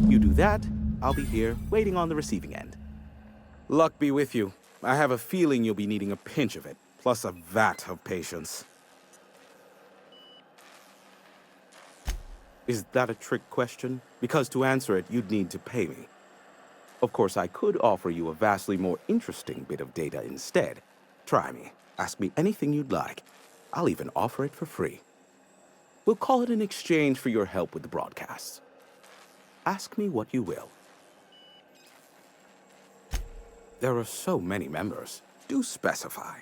You do that, I'll be here, waiting on the receiving end. Luck be with you. I have a feeling you'll be needing a pinch of it, plus a vat of patience. Is that a trick question? Because to answer it, you'd need to pay me. Of course, I could offer you a vastly more interesting bit of data instead. Try me. Ask me anything you'd like. I'll even offer it for free. We'll call it an exchange for your help with the broadcasts. Ask me what you will. There are so many members. Do specify.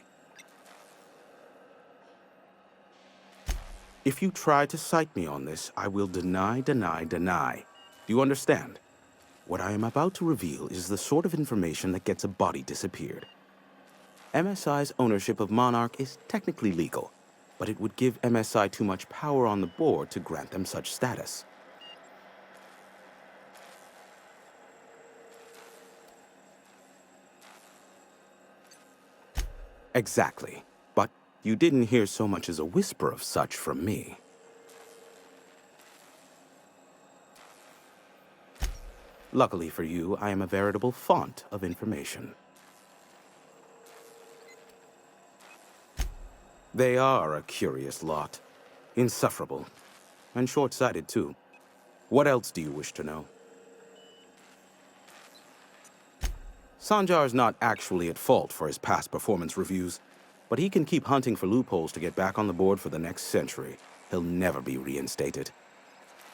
If you try to cite me on this, I will deny. Do you understand? What I am about to reveal is the sort of information that gets a body disappeared. MSI's ownership of Monarch is technically legal, but it would give MSI too much power on the board to grant them such status. Exactly. But you didn't hear so much as a whisper of such from me. Luckily for you, I am a veritable font of information. They are a curious lot. Insufferable. And short-sighted, too. What else do you wish to know? Sanjar's not actually at fault for his past performance reviews, but he can keep hunting for loopholes to get back on the board for the next century. He'll never be reinstated.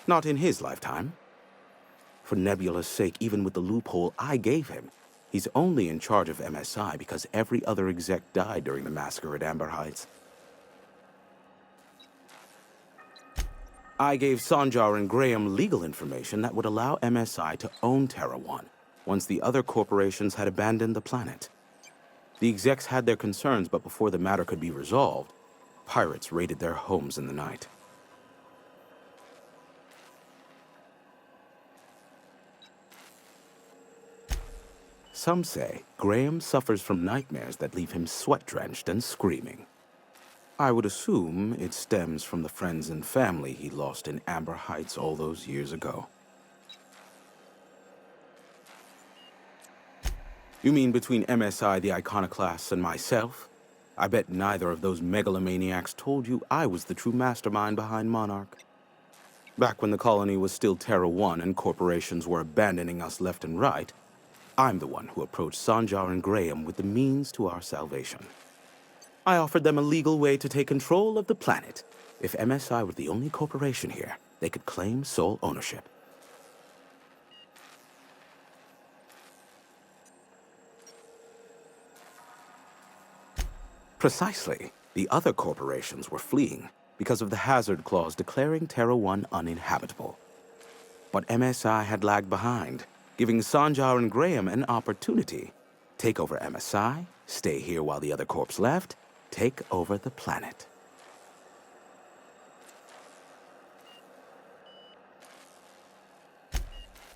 Not in his lifetime. For Nebula's sake, even with the loophole I gave him, he's only in charge of MSI because every other exec died during the massacre at Amber Heights. I gave Sanjar and Graham legal information that would allow MSI to own Terra 1, once the other corporations had abandoned the planet. The execs had their concerns, but before the matter could be resolved, pirates raided their homes in the night. Some say Graham suffers from nightmares that leave him sweat-drenched and screaming. I would assume it stems from the friends and family he lost in Amber Heights all those years ago. You mean between MSI, the Iconoclasts, and myself? I bet neither of those megalomaniacs told you I was the true mastermind behind Monarch. Back when the colony was still Terra 1 and corporations were abandoning us left and right, I'm the one who approached Sanjar and Graham with the means to our salvation. I offered them a legal way to take control of the planet. If MSI were the only corporation here, they could claim sole ownership. Precisely. The other corporations were fleeing because of the hazard clause declaring Terra 1 uninhabitable. But MSI had lagged behind, giving Sanjar and Graham an opportunity. Take over MSI, stay here while the other corps left, take over the planet.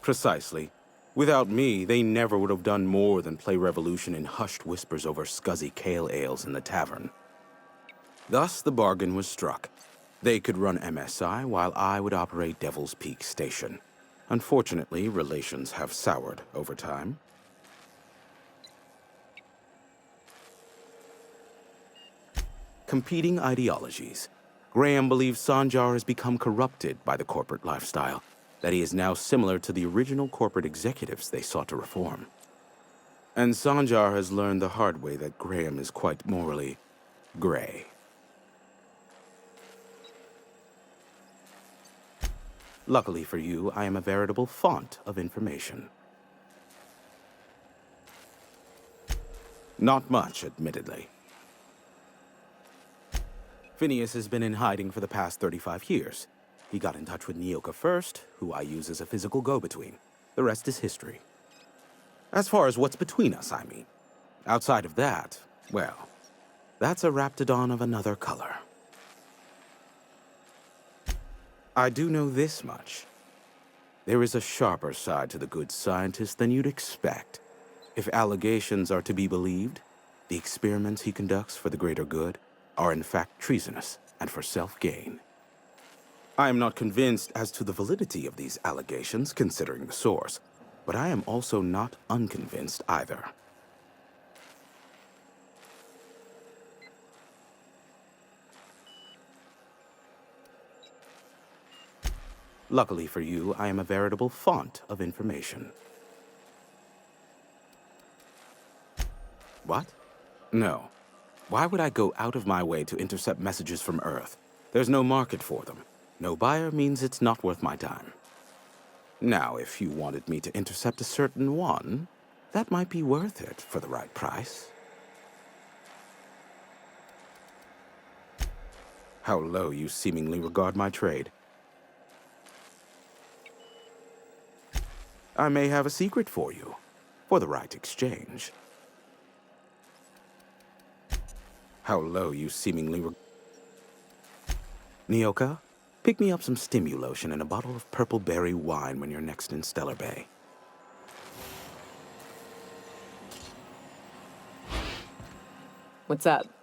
Precisely. Without me, they never would have done more than play Revolution in hushed whispers over scuzzy kale ales in the tavern. Thus, the bargain was struck. They could run MSI while I would operate Devil's Peak Station. Unfortunately, relations have soured over time. Competing ideologies. Graham believes Sanjar has become corrupted by the corporate lifestyle, that he is now similar to the original corporate executives they sought to reform. And Sanjar has learned the hard way that Graham is quite morally gray. Luckily for you, I am a veritable font of information. Not much, admittedly. Phineas has been in hiding for the past 35 years. He got in touch with Nyoka first, who I use as a physical go-between. The rest is history. As far as what's between us, I mean. Outside of that, well, that's a raptidon of another color. I do know this much. There is a sharper side to the good scientist than you'd expect. If allegations are to be believed, the experiments he conducts for the greater good are in fact treasonous and for self-gain. I am not convinced as to the validity of these allegations, considering the source, but I am also not unconvinced either. Luckily for you, I am a veritable font of information. What? No. Why would I go out of my way to intercept messages from Earth? There's no market for them. No buyer means it's not worth my time. Now, if you wanted me to intercept a certain one, that might be worth it for the right price. How low you seemingly regard my trade. I may have a secret for you, for the right exchange. How low you seemingly Nyoka, pick me up some Stimulotion and a bottle of purple berry wine when you're next in Stellar Bay. What's up?